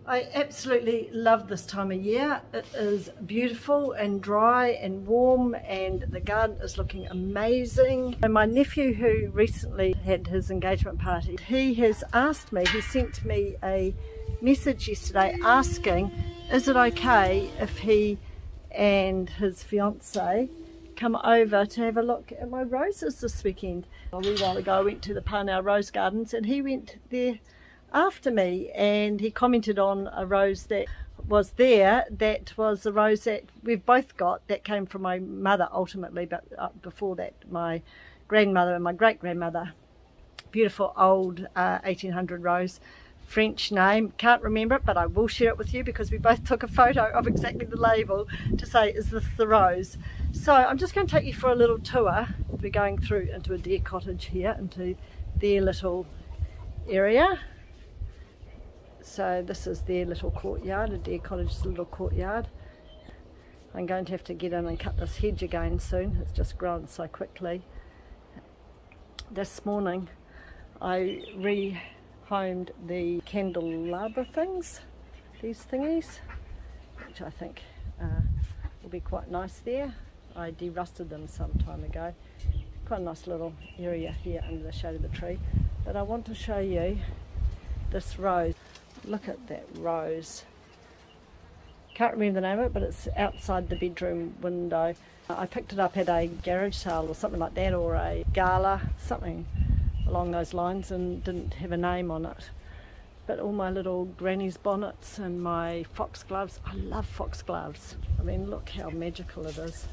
I absolutely love this time of year. It is beautiful and dry and warm, and the garden is looking amazing. And my nephew, who recently had his engagement party, he has asked me, he sent me a message yesterday asking, is it okay if he and his fiance come over to have a look at my roses this weekend. A wee while ago I went to the Parnell Rose Gardens and he went there after me, and he commented on a rose that was there, that was the rose that we've both got, that came from my mother ultimately, but before that my grandmother and my great-grandmother. Beautiful old 1800 rose, French name, can't remember it, but I will share it with you because we both took a photo of exactly the label to say, is this the rose? So I'm just going to take you for a little tour. We're going through into a deer cottage here, into their little area. So this is their little courtyard. A deer cottage is a little courtyard. I'm going to have to get in and cut this hedge again soon. It's just grown so quickly. This morning I rehomed the candelabra things, these thingies, which I think will be quite nice there. I derusted them some time ago. Quite a nice little area here under the shade of the tree. But I want to show you this rose. Look at that rose. Can't remember the name of it, but it's outside the bedroom window. I picked it up at a garage sale or something like that, or a gala, something along those lines, and didn't have a name on it. But all my little granny's bonnets and my foxgloves, I love foxgloves. I mean, look how magical it is.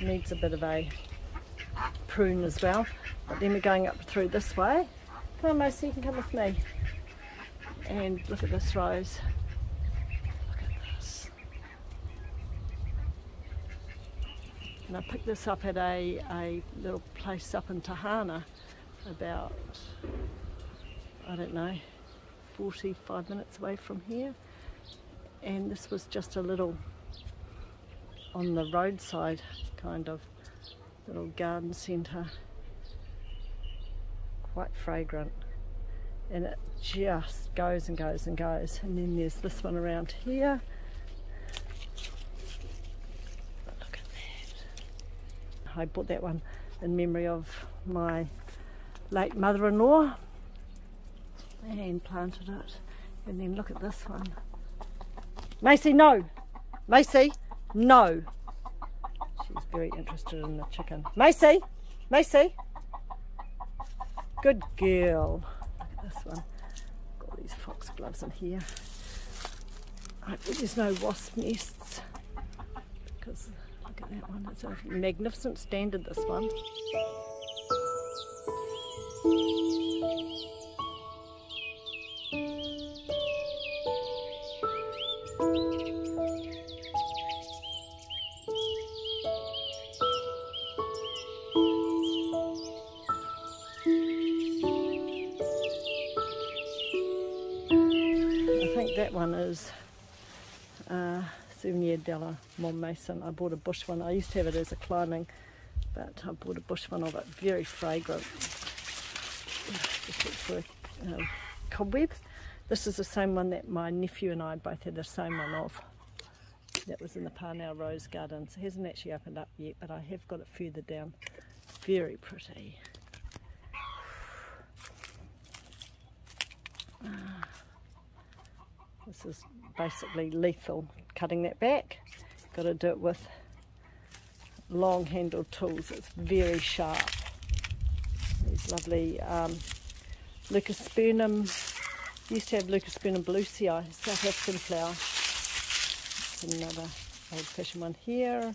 It needs a bit of a prune as well. But then we're going up through this way. Come on, Macy, you can come with me. And look at this rose. Look at this. And I picked this up at a little place up in Tahana, about, I don't know, 45 minutes away from here. And this was just a little on the roadside kind of little garden centre. Quite fragrant. And it just goes and goes and goes. And then there's this one around here. Look at that. I bought that one in memory of my late mother-in-law and planted it. And then look at this one. Macy, no! Macy, no! She's very interested in the chicken. Macy! Macy! Good girl. This one, got these foxgloves in here. I hope there's no wasp nests, because look at that one, it's a magnificent standard, this one. That one is Souvenir de la Montmaison. I bought a bush one. I used to have it as a climbing, but I bought a bush one of it. Very fragrant. Just look for a cobweb. This is the same one that my nephew and I both had the same one of. That was in the Parnell Rose Gardens. It hasn't actually opened up yet, but I have got it further down. Very pretty. This is basically lethal, cutting that back. Got to do it with long handled tools. It's very sharp. These lovely Leucospurnum, used to have Leucospurnum bluesii, South African flower. It's another old fashioned one here.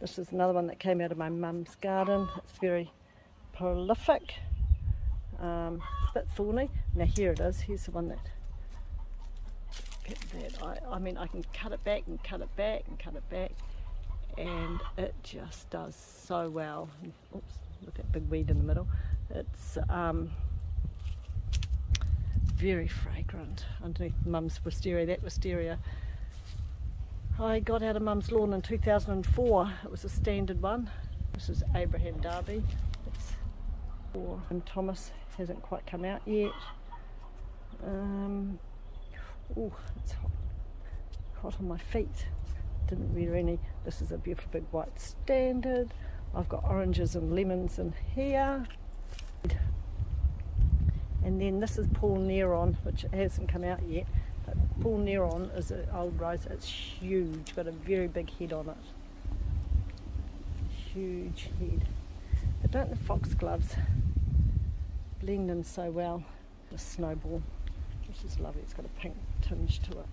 This is another one that came out of my mum's garden. It's very prolific, a bit thorny. Now here it is, here's the one that I mean, I can cut it back and cut it back and cut it back, and it just does so well. Oops, with that big weed in the middle. It's very fragrant underneath mum's wisteria. That wisteria I got out of mum's lawn in 2004. It was a standard one. This is Abraham Darby. And Thomas hasn't quite come out yet. Oh, it's hot. Hot on my feet. Didn't wear any. This is a beautiful big white standard. I've got oranges and lemons in here. And then this is Paul Neron, which hasn't come out yet. But Paul Neron is an old rose. It's huge, got a very big head on it. Huge head. But don't the foxgloves blend in so well? The snowball. This is lovely. It's got a pink tinge to it.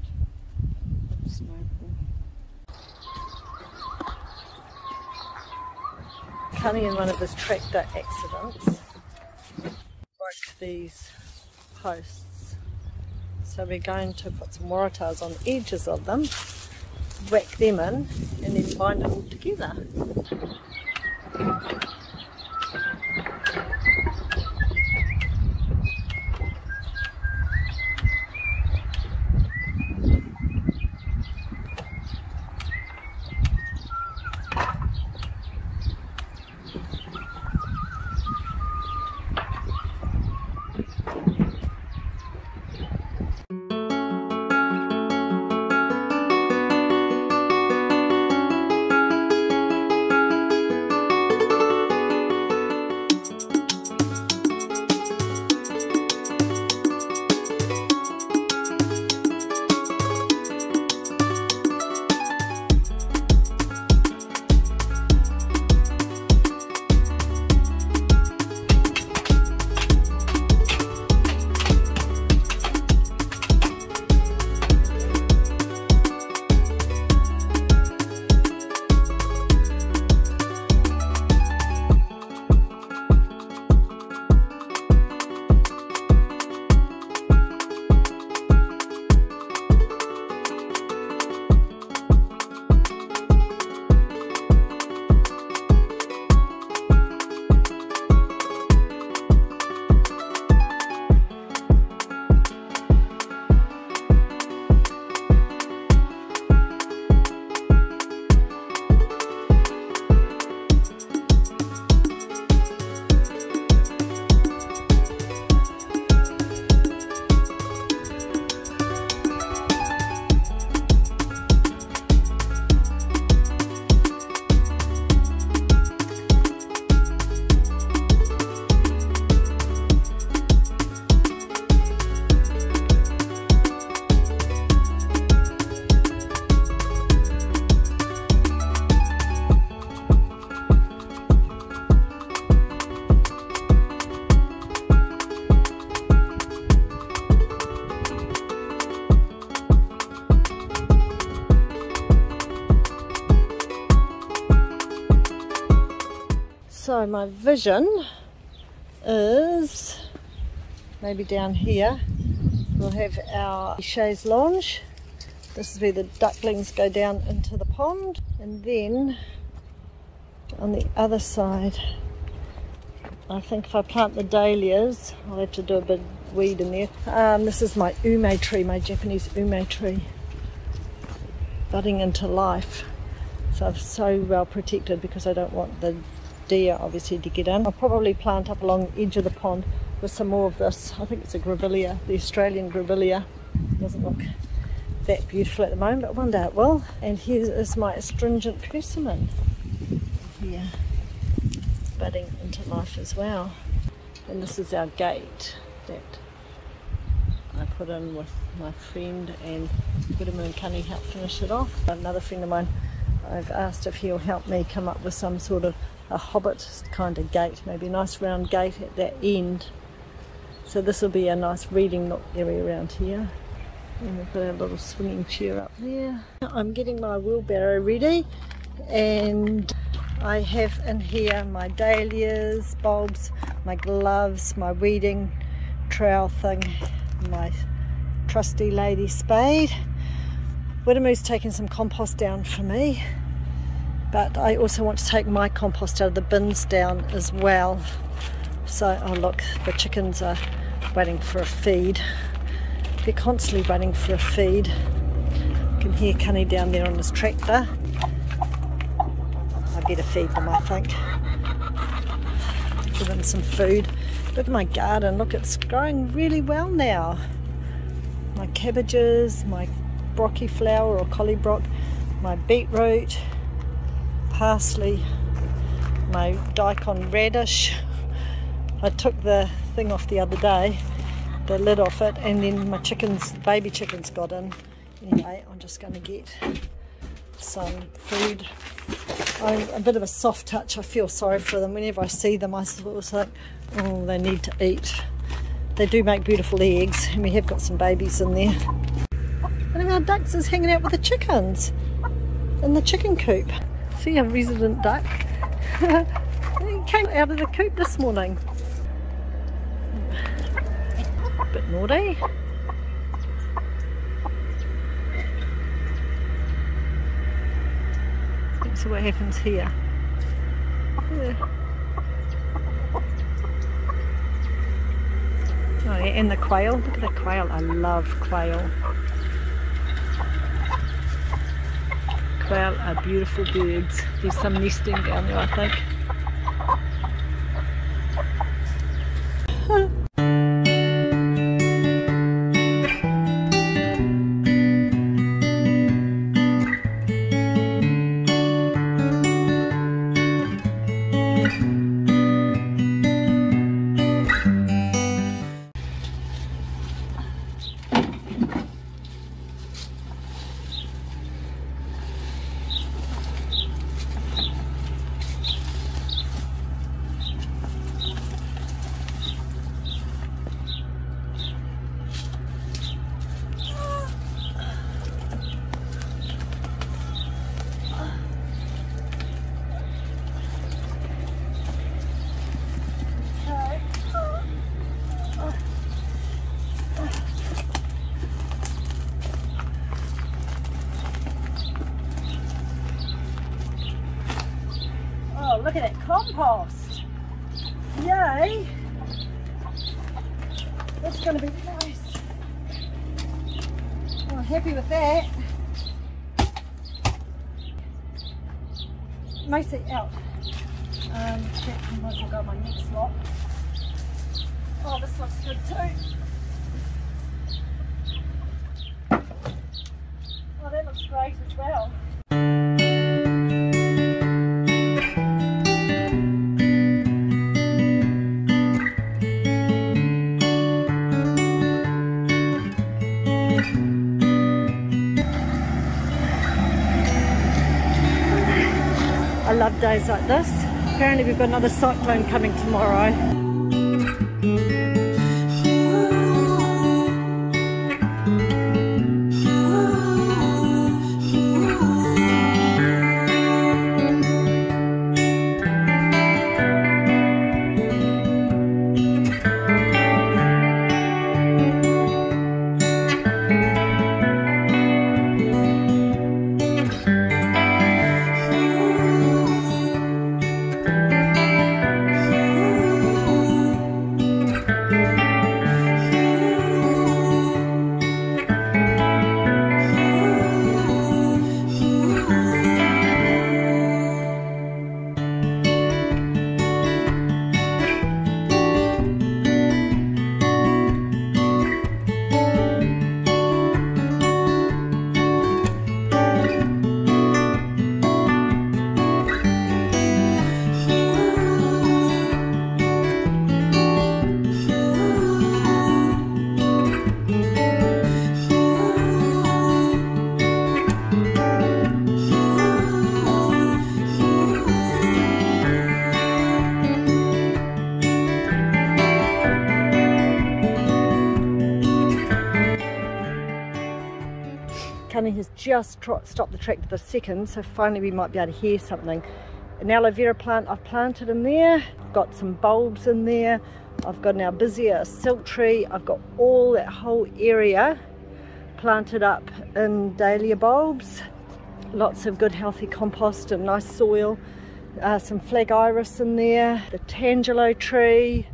Snowball. Cunny in one of his tractor accidents broke these posts. So we're going to put some waratahs on the edges of them, whack them in, and then bind them all together. So my vision is maybe down here we'll have our chaise lounge. This is where the ducklings go down into the pond, and then on the other side I think if I plant the dahlias I'll have to do a bit of weed in there. This is my ume tree, my Japanese ume tree, budding into life. So I'm so well protected because I don't want the deer obviously to get in. I'll probably plant up along the edge of the pond with some more of this. I think it's a grevillea, the Australian grevillea. Doesn't look that beautiful at the moment, but one day it will. And here is my astringent persimmon here, budding into life as well. And this is our gate that I put in with my friend, and Goodman and Cunny helped finish it off. Another friend of mine, I've asked if he'll help me come up with some sort of a hobbit kind of gate, maybe a nice round gate at that end. So this will be a nice reading nook area around here. And we've got our little swinging chair up there. I'm getting my wheelbarrow ready, and I have in here my dahlias, bulbs, my gloves, my weeding trowel thing, my trusty lady spade. Widamoo's taken some compost down for me, but I also want to take my compost out of the bins down as well. So, oh look, the chickens are waiting for a feed. They're constantly waiting for a feed. You can hear Cunny down there on his tractor. I better feed them, I think. Give them some food. Look at my garden, look, it's growing really well now. my cabbages, my broccoli flower or cauliflower, my beetroot, parsley, my daikon radish. I took the thing off the other day, the lid off it, and then my chickens, baby chickens got in. Anyway, I'm just going to get some food. I'm a bit of a soft touch. I feel sorry for them. Whenever I see them, I sort of think, oh, they need to eat. They do make beautiful eggs, and we have got some babies in there. One of our ducks is hanging out with the chickens in the chicken coop. See our resident duck? He came out of the coop this morning. Bit naughty. Let's see what happens here. Yeah. Oh yeah, and the quail. Look at the quail. I love quail. Quail are beautiful birds. There's some nesting down there, I think. Look at that compost! Yay! That's going to be nice. I'm happy with that. Macy out. That might as well go my next lot. Oh, this looks good too. Oh, that looks great as well. I love days like this. Apparently we've got another cyclone coming tomorrow. Cunny has just stopped the tractor for a second, so finally we might be able to hear something. An aloe vera plant I've planted in there, got some bulbs in there, I've got an albizia, a silk tree, I've got all that whole area planted up in dahlia bulbs. Lots of good healthy compost and nice soil, some flag iris in there, the tangelo tree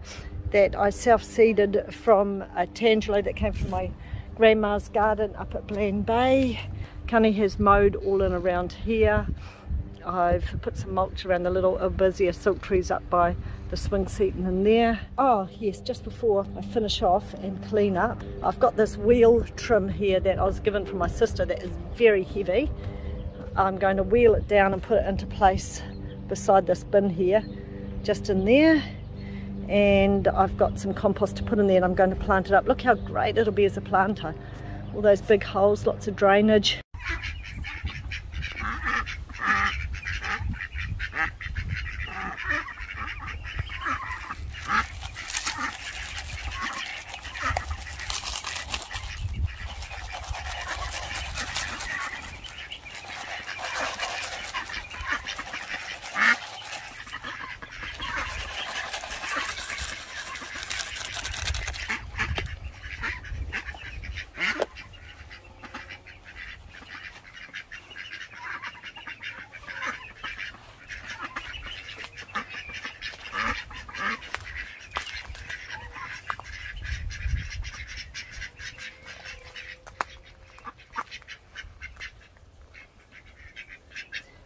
that I self-seeded from a tangelo that came from my grandma's garden up at Bland Bay. Cunny has mowed all in around here. I've put some mulch around the little albizia silk trees up by the swing seat and in there. Oh yes, just before I finish off and clean up, I've got this wheel trim here that I was given from my sister that is very heavy. I'm going to wheel it down and put it into place beside this bin here, just in there. And I've got some compost to put in there and I'm going to plant it up. Look how great it'll be as a planter. All those big holes, lots of drainage.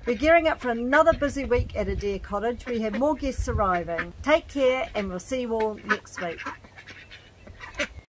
We're gearing up for another busy week at Adare Cottage. We have more guests arriving. Take care and we'll see you all next week.